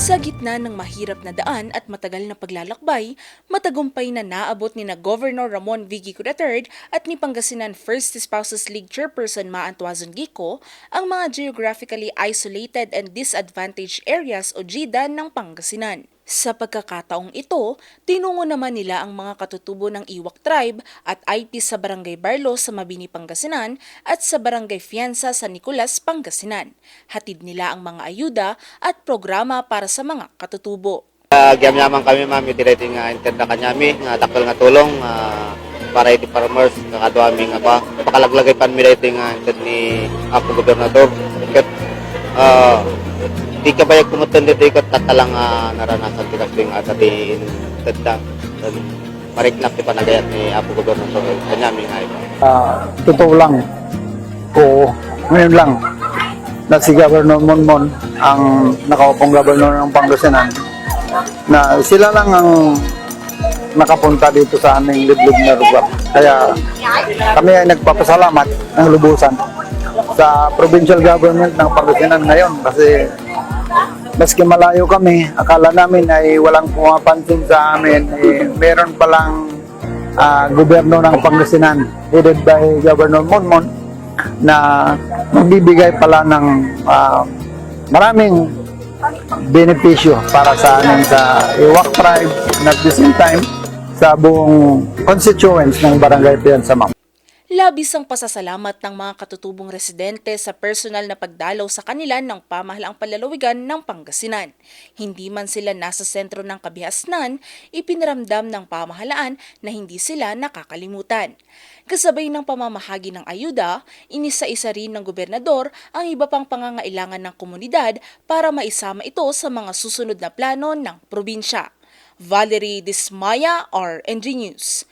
Sa gitna ng mahirap na daan at matagal na paglalakbay, matagumpay na naabot ni na Governor Ramon V. Gico III at ni Pangasinan First Spouses League Chairperson Ma Antuazon Gico ang mga geographically isolated and disadvantaged areas o GIDA ng Pangasinan. Sa pagkakataong ito, tinungo naman nila ang mga katutubo ng Iwak Tribe at IP sa Barangay Barlo sa Mabini, Pangasinan at sa Barangay Fianza sa Nicolas, Pangasinan. Hatid nila ang mga ayuda at programa para sa mga katutubo. Gyam-yaman kami ma'am, itirating intenda kanyami, nga dakal nga tulong, para iti farmers, kakadwami nga ba, pakalaglagay pan mi rating inted ni Apo Gobernador. Kat, di ka bayag kumutun dito ikat tatalang naranasan ti kasing atati intenda. Mariknak ti panagayat ni Apo Gobernador, kanyami nga ito. Totoo lang po, ngayon lang na si Governor Monmon ang nakaupong Governor ng Pangasinan na sila lang ang nakapunta dito sa aming liblib na lugar. Kaya kami ay nagpapasalamat ng lubusan sa provincial government ng Pangasinan ngayon kasi maski malayo kami, akala namin ay walang pumapansin sa amin, meron palang gobyerno ng Pangasinan headed by Governor Monmon na magbibigay pala ng maraming benepisyo para sa amin sa Iwak Tribe and at the same time sa buong constituents ng Barangay Fianza, ma'am. Labis ang pasasalamat ng mga katutubong residente sa personal na pagdalaw sa kanila ng pamahalaang palalawigan ng Pangasinan. Hindi man sila nasa sentro ng kabihasnan, ipinaramdam ng pamahalaan na hindi sila nakakalimutan. Kasabay ng pamamahagi ng ayuda, inisa-isa rin ng gobernador ang iba pang pangangailangan ng komunidad para maisama ito sa mga susunod na plano ng probinsya. Valerie Dismaya, RNG News.